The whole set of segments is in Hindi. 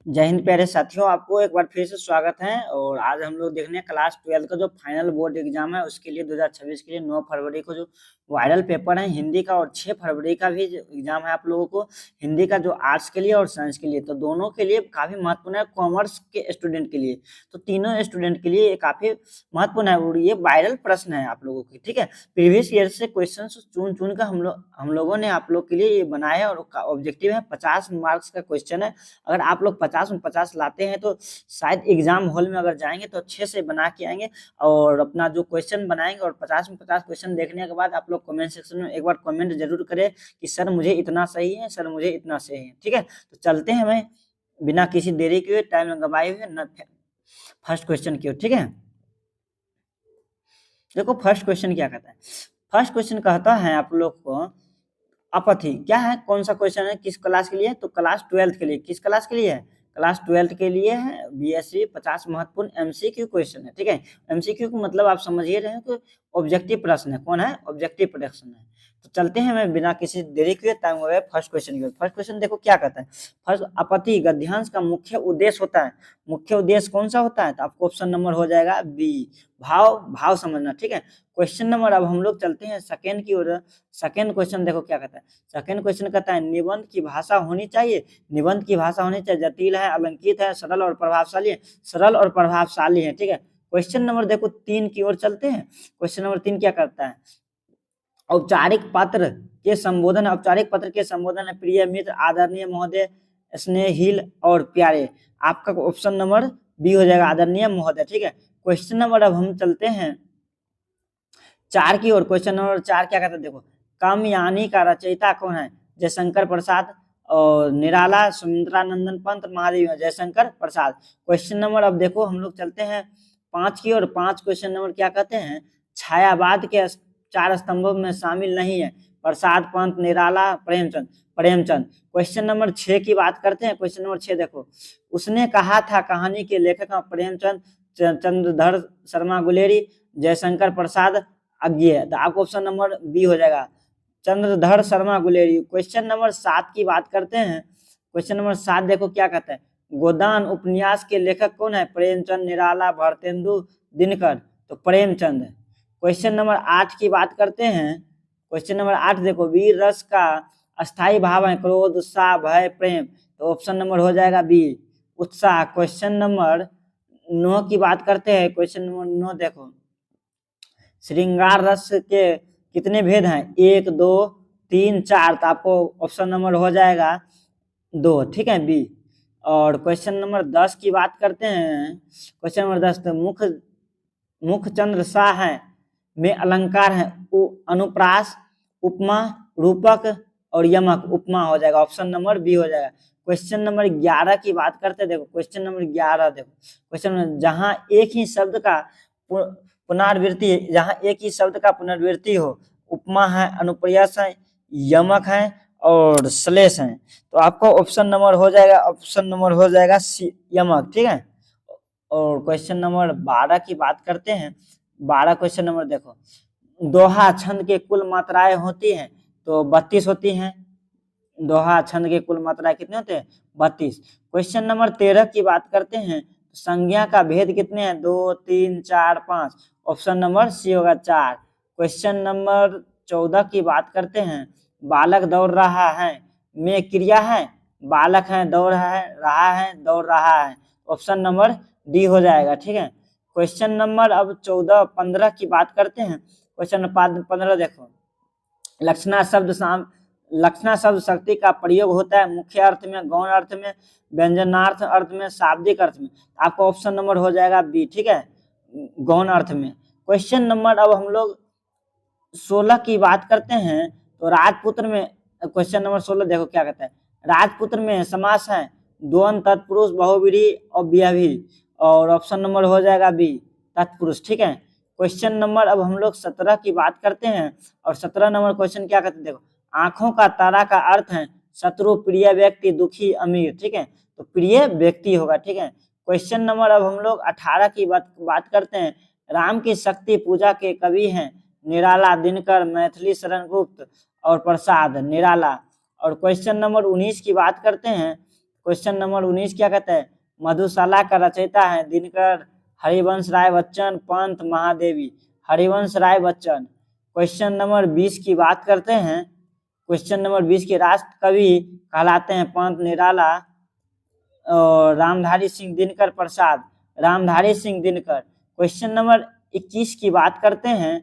जय हिंद प्यारे साथियों, आपको एक बार फिर से स्वागत है। और आज हम लोग देखने क्लास 12 का जो फाइनल बोर्ड एग्जाम है उसके लिए 2026 के लिए 9 फरवरी को जो वायरल पेपर है हिंदी का, और 6 फरवरी का भी एग्जाम है आप लोगों को हिंदी का, जो आर्ट्स के लिए और साइंस के लिए। तो दोनों के लिए काफी महत्वपूर्ण है, कॉमर्स के स्टूडेंट के लिए तो तीनों स्टूडेंट के लिए ये काफी महत्वपूर्ण है। और ये वायरल प्रश्न है आप लोगों की, ठीक है। प्रीवियस ईयर से क्वेश्चन चुन चुन कर हम लोगों ने आप लोग के लिए ये बनाया है, और ऑब्जेक्टिव है 50 मार्क्स का क्वेश्चन है। अगर आप लोग 50 में 50 लाते हैं तो शायद एग्जाम हॉल में अगर जाएंगे तो अच्छे से बना के आएंगे, और अपना जो क्वेश्चन बनाएंगे। और 50 में 50 क्वेश्चन देखने के बाद आप लोग कमेंट सेक्शन में एक बार कमेंट जरूर करें कि सर मुझे इतना सही है, सर मुझे इतना सही है, ठीक है। तो चलते हैं हमें बिना किसी देरी के, टाइम गवाए हुए फर्स्ट क्वेश्चन की ओर, ठीक है। देखो फर्स्ट क्वेश्चन क्या कहता है। फर्स्ट क्वेश्चन कहता है आप लोग को अपथी क्या है, कौन सा क्वेश्चन है, किस क्लास के लिए, तो क्लास 12 के लिए। किस क्लास के लिए है? क्लास 12 के लिए है। बीएससी 50 महत्वपूर्ण एमसीक्यू क्वेश्चन है, ठीक है। एमसीक्यू को मतलब आप समझ ही रहे हैं कि ऑब्जेक्टिव प्रश्न है। कौन है? ऑब्जेक्टिव प्रश्न है। तो चलते हैं मैं बिना किसी देरी के टाइम हुए फर्स्ट क्वेश्चन की। फर्स्ट क्वेश्चन देखो क्या कहता है। फर्स्ट, अपथी गद्यांश का मुख्य उद्देश्य होता है। मुख्य उद्देश्य कौन सा होता है? तो आपको ऑप्शन नंबर हो जाएगा बी, भाव। भाव समझना, ठीक है। क्वेश्चन नंबर, अब हम लोग चलते हैं सेकेंड की ओर। सेकेंड क्वेश्चन देखो क्या कहता है। सेकेंड क्वेश्चन कहता है निबंध की भाषा होनी चाहिए। निबंध की भाषा होनी चाहिए जटिल है, अलंकित है, सरल और प्रभावशाली है। सरल और प्रभावशाली है, ठीक है। क्वेश्चन नंबर देखो 3 की ओर चलते हैं। क्वेश्चन नंबर 3 क्या करता है? औपचारिक पत्र के संबोधन। औपचारिक पत्र के संबोधन है प्रिय मित्र, आदरणीय महोदय, स्नेहिल और प्यारे। आपका ऑप्शन नंबर बी हो जाएगा, आदरणीय महोदय, ठीक है। क्वेश्चन नंबर अब हम चलते हैं 4 की ओर। क्वेश्चन नंबर 4 क्या कहता है देखो। कामयानी का रचयिता कौन है? जयशंकर प्रसाद और निराला, सुमित्रानंदन पंत, महादेव। जयशंकर प्रसाद। क्वेश्चन नंबर अब देखो हम लोग चलते हैं 5 की ओर। 5 क्वेश्चन नंबर क्या कहते हैं? छायावाद के 4 स्तंभों में शामिल नहीं है। प्रसाद, पंत, निराला, प्रेमचंद। प्रेमचंद। क्वेश्चन नंबर 6 की बात करते हैं। क्वेश्चन नंबर 6 देखो। उसने कहा था कहानी के लेखक प्रेमचंद, चंद्रधर शर्मा गुलेरी, जयशंकर प्रसाद, अज्ञेय। तो आपको ऑप्शन नंबर बी हो जाएगा, चंद्रधर शर्मा गुलेरी। क्वेश्चन नंबर 7 की बात करते हैं। क्वेश्चन नंबर 7 देखो क्या कहता है। गोदान उपन्यास के लेखक कौन है? प्रेमचंद, निराला, भारतेंदु, दिनकर। तो प्रेमचंद। क्वेश्चन नंबर 8 की बात करते हैं। क्वेश्चन नंबर 8 देखो, वीर रस का अस्थाई भाव है क्रोध, उत्साह, भय, प्रेम। तो ऑप्शन नंबर हो जाएगा बी, उत्साह। क्वेश्चन नंबर 9 की बात करते हैं। क्वेश्चन नंबर 9 देखो, श्रृंगार रस के कितने भेद हैं? 1, 2, 3, 4। तो आपको ऑप्शन नंबर हो जाएगा 2, ठीक है, बी। और क्वेश्चन नंबर 10 की बात करते हैं। क्वेश्चन नंबर 10, तो मुख चंद्र शाह है में अलंकार है अनुप्रास, उपमा, रूपक और यमक। उपमा हो जाएगा, ऑप्शन नंबर बी हो जाएगा। क्वेश्चन नंबर 11 की बात करते हैं। देखो क्वेश्चन नंबर 11 देखो। क्वेश्चन नंबर, जहां एक ही शब्द का पुनरावृत्ति, जहां एक ही शब्द का पुनरावृत्ति हो, उपमा है, अनुप्रयास है, यमक है और श्लेष है। तो आपको ऑप्शन नंबर हो जाएगा, ऑप्शन नंबर हो जाएगा सी, यमक, ठीक है। और क्वेश्चन नंबर 12 की बात करते हैं। 12 क्वेश्चन नंबर देखो, दोहा छंद के कुल मात्राएं होती हैं, तो 32 होती हैं। दोहा छंद के कुल मात्राएं कितने होते हैं? 32। क्वेश्चन नंबर 13 की बात करते हैं। संज्ञा का भेद कितने हैं? 2, 3, 4, 5। ऑप्शन नंबर सी होगा 4। क्वेश्चन नंबर 14 की बात करते हैं। बालक दौड़ रहा है में क्रिया है, बालक है, दौड़ है, दौड़ रहा है। ऑप्शन नंबर डी हो जाएगा, ठीक है। क्वेश्चन नंबर अब 14, 15 की बात करते हैं। क्वेश्चन नंबर 15 देखो, लक्षणा शब्द लक्षणा शब्द शक्ति का प्रयोग होता है मुख्य अर्थ में, गौण अर्थ में, व्यंजनार्थ अर्थ में, शाब्दिक अर्थ में। आपको ऑप्शन नंबर हो जाएगा बी, ठीक है, गौण अर्थ में। क्वेश्चन नंबर अब हम लोग 16 की बात करते हैं। तो राजपुत्र में, क्वेश्चन नंबर 16 देखो क्या कहता है। राजपुत्र में समास है द्वंद, तत्पुरुष, बहुव्रीहि और व्यवहि। और ऑप्शन नंबर हो जाएगा बी, तत्पुरुष, ठीक है। क्वेश्चन नंबर अब हम लोग 17 की बात करते हैं। और 17 नंबर क्वेश्चन क्या कहते हैं देखो, आंखों का तारा का अर्थ है शत्रु, प्रिय व्यक्ति, दुखी, अमीर, ठीक है। तो प्रिय व्यक्ति होगा, ठीक है। क्वेश्चन नंबर अब हम लोग 18 की बात करते हैं। राम की शक्ति पूजा के कवि हैं निराला, दिनकर, मैथिली शरण गुप्त और प्रसाद, निराला। और क्वेश्चन नंबर 19 की बात करते हैं। क्वेश्चन नंबर 19 क्या कहता है, मधुशाला का रचयिता है दिनकर, हरिवंश राय बच्चन, पंत, महादेवी। हरिवंश राय बच्चन। क्वेश्चन नंबर 20 की बात करते हैं। क्वेश्चन नंबर 20 के राष्ट्र कवि कहलाते हैं पंत, निराला और रामधारी सिंह दिनकर, प्रसाद। रामधारी सिंह दिनकर। क्वेश्चन नंबर 21 की बात करते हैं।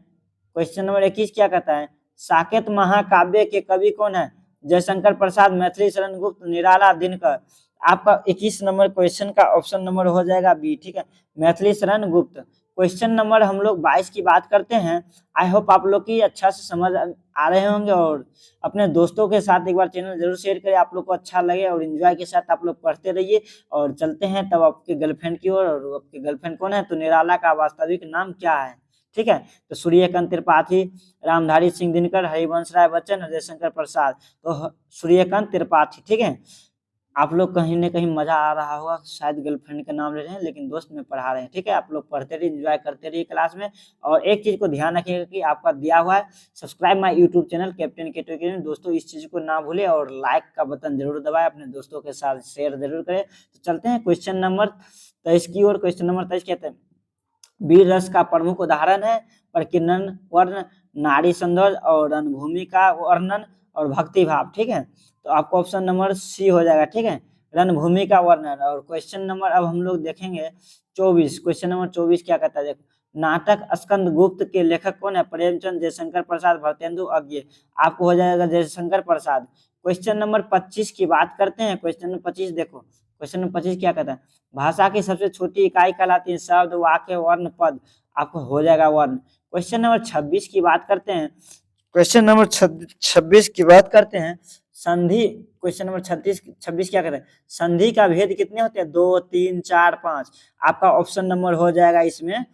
क्वेश्चन नंबर 21 क्या कहता है, साकेत महाकाव्य के कवि कौन है, जयशंकर प्रसाद, मैथिली शरण गुप्त, निराला, दिनकर। आपका 21 नंबर क्वेश्चन का ऑप्शन नंबर हो जाएगा बी, ठीक है, मैथिली शरण गुप्त। क्वेश्चन नंबर हम लोग 22 की बात करते हैं। आई होप आप लोग की अच्छा से समझ आ रहे होंगे, और अपने दोस्तों के साथ एक बार चैनल जरूर शेयर करें, आप लोग को अच्छा लगे और एंजॉय के साथ आप लोग पढ़ते रहिए। और चलते हैं तब आपके गर्लफ्रेंड की ओर, और आपके गर्लफ्रेंड कौन है, तो निराला का वास्तविक नाम क्या है, ठीक है। तो सूर्यकांत त्रिपाठी, रामधारी सिंह दिनकर, हरिवंश राय बच्चन, जयशंकर प्रसाद। तो सूर्यकांत त्रिपाठी, ठीक है। आप लोग कहीं ना कहीं मजा आ रहा होगा, शायद गर्लफ्रेंड का नाम ले रहे हैं लेकिन दोस्त में पढ़ा रहे हैं, ठीक है। आप लोग पढ़ते रहिए, एंजॉय करते रहिए क्लास में। और एक चीज को ध्यान रखिएगा कि आपका दिया हुआ है subscribe my YouTube channel Captain Keto Academy. दोस्तों इस चीज को ना भूले और लाइक का बटन जरूर दबाएं, अपने दोस्तों के साथ शेयर जरूर करें। तो चलते हैं क्वेश्चन नंबर 23 की ओर। क्वेश्चन नंबर 23 कहते हैं, वीर रस का प्रमुख उदाहरण है प्रकीर्णन वर्ण, नारी सौंदर्य और रणभूमि का वर्णन और भक्ति भाव, ठीक है। तो आपको ऑप्शन नंबर सी हो जाएगा, ठीक है, रणभूमि का वर्णन। और क्वेश्चन नंबर अब हम लोग देखेंगे 24। क्वेश्चन नंबर 24 क्या कहता है, देखो, नाटक स्कंद गुप्त के लेखक कौन है, प्रेमचंद, जयशंकर प्रसाद, भरतेंदु अज्ञे। आपको हो जाएगा जयशंकर प्रसाद। क्वेश्चन नंबर 25 की बात करते हैं। क्वेश्चन नंबर 25 देखो, क्वेश्चन नंबर 25 क्या कहता है, भाषा की सबसे छोटी इकाई कहलाती है शब्द, वाक्य, वर्ण, पद। आपको हो जाएगा वर्ण। क्वेश्चन नंबर 26 की बात करते हैं। क्वेश्चन नंबर 26 की बात करते हैं, संधि। क्वेश्चन नंबर 26 क्या कहते हैं, संधि का भेद कितने होते हैं, 2, 3, 4, 5। आपका ऑप्शन नंबर हो जाएगा इसमें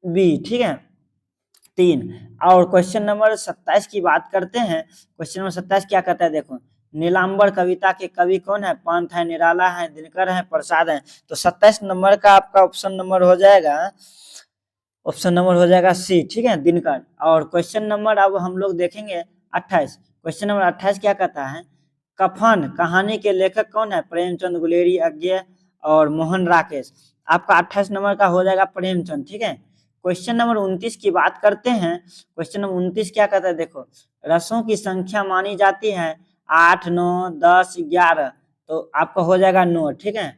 बी, ठीक है, 3। और क्वेश्चन नंबर 27 की बात करते हैं। क्वेश्चन नंबर 27 क्या कहता है, देखो, नीलांबर कविता के कवि कौन है, पंत है, निराला है, दिनकर है, प्रसाद है। तो 27 नंबर का आपका ऑप्शन नंबर हो जाएगा, ऑप्शन नंबर हो जाएगा सी, ठीक है, दिनकर। और क्वेश्चन नंबर अब हम लोग देखेंगे 28। क्वेश्चन नंबर 28 क्या कहता है, कफन कहानी के लेखक कौन है, प्रेमचंद, गुलेरी, अज्ञे और मोहन राकेश। आपका 28 नंबर का हो जाएगा प्रेमचंद, ठीक है। क्वेश्चन नंबर 29 की बात करते हैं। क्वेश्चन नंबर 29 क्या कहता है, देखो, रसों की संख्या मानी जाती है 8, 9, 10, 11। तो आपका हो जाएगा 9, ठीक है।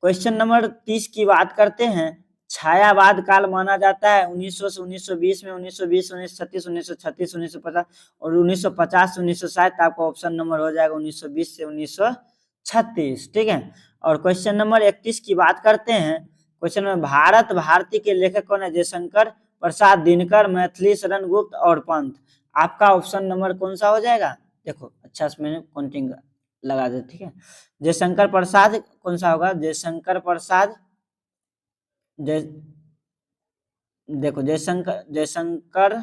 क्वेश्चन नंबर 30 की बात करते हैं। छायावाद काल माना जाता है 1900 से 1920 में, 1920 1936 1936 1950 और 1950 से 1960। आपका ऑप्शन नंबर हो जाएगा 1920 से 1936, ठीक है। और क्वेश्चन नंबर 31 की बात करते हैं। क्वेश्चन में भारत भारती के लेखक कौन है, जयशंकर प्रसाद, दिनकर, मैथिली शरण गुप्त और पंत। आपका ऑप्शन नंबर कौन सा हो जाएगा, देखो अच्छा से मैंने काउंटिंग लगा दे, ठीक है। जयशंकर प्रसाद कौन सा होगा, जयशंकर प्रसाद, जय देखो जयशंकर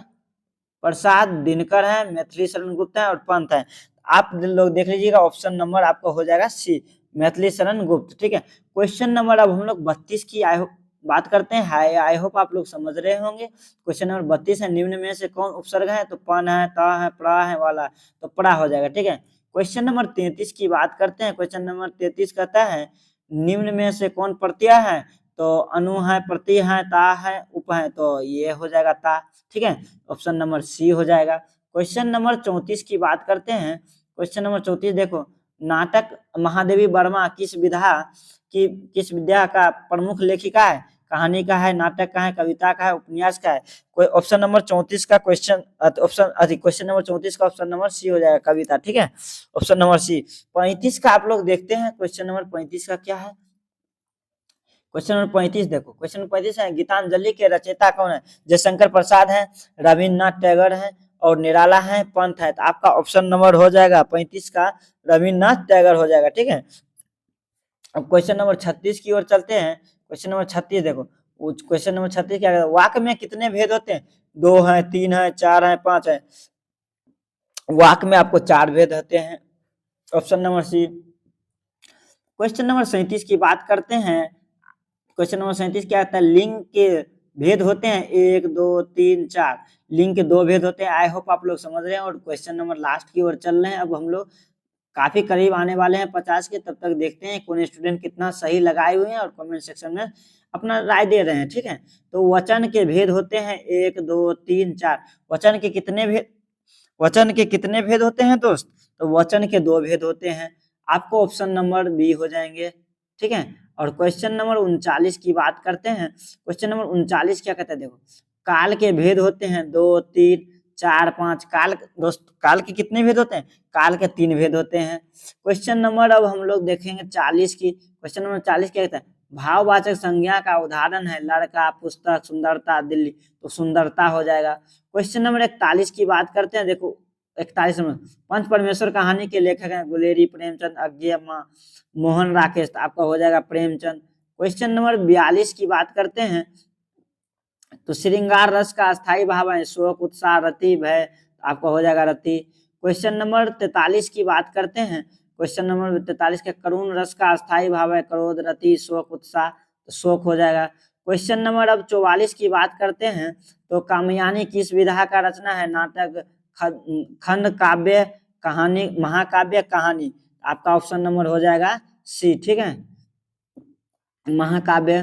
प्रसाद, दिनकर है, मैथिली शरण गुप्त है और पंत है। आप लोग देख लीजिएगा, ऑप्शन नंबर आपको हो जाएगा सी, मैथिली शरण गुप्त, ठीक है। क्वेश्चन नंबर अब हम लोग 32 की बात करते हैं। आई होप आप लोग समझ रहे होंगे। क्वेश्चन नंबर 32 है, निम्न में से कौन उपसर्ग है, तो पन है, ता है, प्रा है, वाला। तो प्रा हो जाएगा, ठीक है। क्वेश्चन नंबर 33 की बात करते हैं। क्वेश्चन नंबर 33 कहता है, निम्न में से कौन प्रत्यय है, तो अनु है, प्रति है, ता है, उप है। तो ये हो जाएगा ता, ठीक है, ऑप्शन नंबर सी हो जाएगा। क्वेश्चन नंबर 34 की बात करते हैं। क्वेश्चन नंबर 34 देखो, नाटक महादेवी वर्मा किस विद्या का प्रमुख लेखिका है, कहानी का है, नाटक का है, कविता का है, उपन्यास का है। कोई ऑप्शन नंबर 34 का क्वेश्चन क्वेश्चन नंबर 34 का ऑप्शन नंबर सी हो जाएगा, कविता, ठीक है, ऑप्शन नंबर सी। 35 का आप लोग देखते हैं। क्वेश्चन नंबर 35 का क्या है, क्वेश्चन नंबर 35 देखो, क्वेश्चन नंबर 35 है, गीतांजलि के रचयिता कौन है, जयशंकर प्रसाद है, रविन्द्रनाथ टैगोर है और निराला है, पंत है। तो आपका ऑप्शन नंबर हो जाएगा 35 का रविन्द्रनाथ टैगोर हो जाएगा, ठीक है। अब क्वेश्चन नंबर 36 की ओर चलते हैं। क्वेश्चन नंबर 36 देखो, क्वेश्चन नंबर 36 क्या है, वाक्य में कितने भेद होते हैं, 2 है, 3 है, 4 है, 5 है। वाक्य में आपको 4 भेद होते हैं, option number C. Question number 37 की बात करते हैं। क्वेश्चन नंबर 37 क्या आता है, लिंग के भेद होते हैं 1, 2, 3, 4। लिंग के 2 भेद होते हैं। आई होप आप लोग समझ रहे हैं। और क्वेश्चन नंबर लास्ट की ओर चल रहे हैं अब हम लोग काफी करीब आने वाले हैं 50 के, तब तक देखते हैं कौन स्टूडेंट कितना सही लगाए हुए हैं और कमेंट सेक्शन में अपना राय दे रहे हैं। ठीक है, तो वचन के भेद होते हैं 1 2 3 4। वचन के कितने भेद होते हैं दोस्त? तो वचन के 2 भेद होते हैं। आपको ऑप्शन नंबर बी हो जाएंगे। ठीक है, और क्वेश्चन नंबर 39 की बात करते हैं। क्वेश्चन नंबर 39 क्या कहता है, देखो काल के भेद होते हैं 2 3 4 5। काल दोस्त, काल के कितने भेद होते हैं? काल के 3 भेद होते हैं। क्वेश्चन नंबर अब हम लोग देखेंगे 40 की। क्वेश्चन नंबर 40 क्या कहता है? भाववाचक संज्ञा का उदाहरण है लड़का, पुस्तक, सुंदरता, दिल्ली। तो सुंदरता हो जाएगा। क्वेश्चन नंबर 41 की बात करते हैं। देखो 41 नंबर, पंच परमेश्वर कहानी के लेखक हैं गुलेरी, प्रेमचंद, अज्ञे, मोहन राकेश। तो आपका हो जाएगा प्रेमचंद। क्वेश्चन नंबर 42 की बात करते हैं, तो श्रृंगार रस का अस्थाई भाव है शोक, उत्साह, रति, भय। आपका हो जाएगा रति। क्वेश्चन नंबर 43 की बात करते हैं। क्वेश्चन नंबर 43 के करुण रस का अस्थाई भाव है क्रोध, रति, शोक, उत्साह। तो शोक हो जाएगा। क्वेश्चन नंबर अब 44 की बात करते हैं, तो कामयानी किस विधा का रचना है? नाटक, खंड, काव्य, कहानी, महाकाव्य, कहानी। आपका ऑप्शन नंबर हो जाएगा सी। ठीक है, महाकाव्य।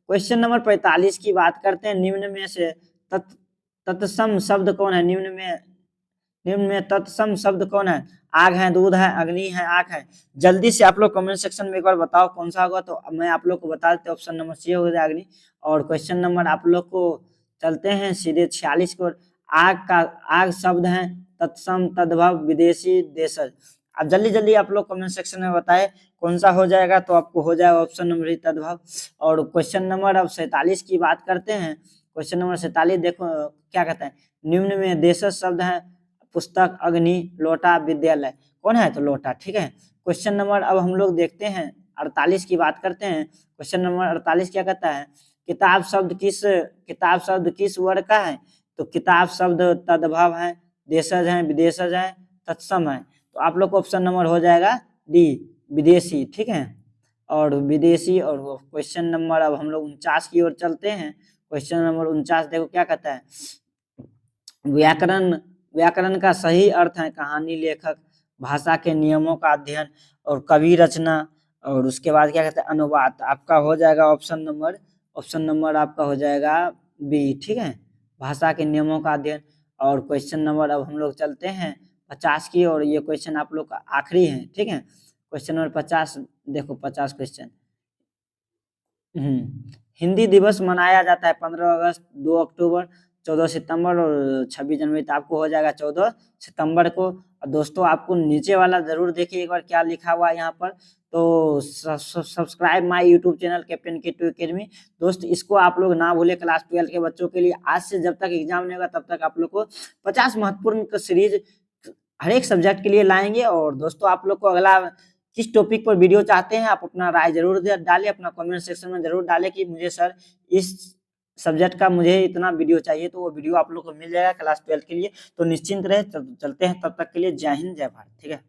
क्वेश्चन नंबर 45 की बात करते हैं, निम्न में से तत्सम शब्द कौन है? निम्न में तत्सम शब्द कौन है? आग है, दूध है, अग्नि है, आग है। जल्दी से आप लोग कमेंट सेक्शन में एक बार बताओ कौन सा होगा। तो मैं आप लोग को बता देते ऑप्शन नंबर सी हो जाएगा अग्नि। और क्वेश्चन नंबर आप लोग को चलते हैं सीधे 46 को। आग शब्द है तत्सम, तद्भव, विदेशी, देशज। अब जल्दी जल्दी आप लोग कमेंट सेक्शन में बताएं कौन सा हो जाएगा। तो आपको हो जाएगा ऑप्शन नंबर ही तद्भव। और क्वेश्चन नंबर अब 47 की बात करते हैं। क्वेश्चन नंबर 47 देखो क्या कहता है, निम्न में देशज शब्द है पुस्तक, अग्नि, लोटा, विद्यालय। कौन है? तो लोटा। ठीक है, क्वेश्चन नंबर अब हम लोग देखते हैं 48 की बात करते हैं। क्वेश्चन नंबर 48 क्या कहता है, किताब शब्द किस वर्ग का है? तो किताब शब्द तद्भव है, देशज है, विदेशज है, तत्सम है। तो आप लोग को ऑप्शन नंबर हो जाएगा डी, विदेशी। ठीक है, और विदेशी। और क्वेश्चन नंबर अब हम लोग 49 की ओर चलते हैं। क्वेश्चन नंबर 49 देखो क्या कहता है, व्याकरण का सही अर्थ है कहानी, लेखक, भाषा के नियमों का अध्ययन और कवि रचना। और उसके बाद क्या कहते हैं, अनुवाद। आपका हो जाएगा ऑप्शन नंबर आपका हो जाएगा बी। ठीक है, भाषा के नियमों का अध्ययन। और क्वेश्चन नंबर अब हम लोग चलते हैं 50 की। और ये क्वेश्चन आप लोग का आखिरी है। ठीक है, क्वेश्चन नंबर 50 देखो 50 क्वेश्चन। हिंदी दिवस मनाया जाता है 15 अगस्त, 2 अक्टूबर, 14 सितंबर और 26 जनवरी। तो आपको हो जाएगा 14 सितंबर को। और दोस्तों आपको नीचे वाला जरूर देखिए एक बार क्या लिखा हुआ है यहाँ पर। तो subscribe my YouTube channel captain K2 academy. दोस्त इसको आप लोग ना भूले, क्लास 12 के बच्चों के लिए आज से जब तक एग्जाम नहीं होगा तब तक आप लोग को 50 महत्वपूर्ण सीरीज हर एक सब्जेक्ट के लिए लाएंगे। और दोस्तों आप लोग को अगला किस टॉपिक पर वीडियो चाहते हैं, आप अपना राय जरूर डालें, अपना कमेंट सेक्शन में जरूर डालें कि मुझे सर इस सब्जेक्ट का मुझे इतना वीडियो चाहिए। तो वो वीडियो आप लोग को मिल जाएगा क्लास 12 के लिए। तो निश्चिंत रहे, चलते हैं, तब तक के लिए जय हिंद, जय भारत। ठीक है।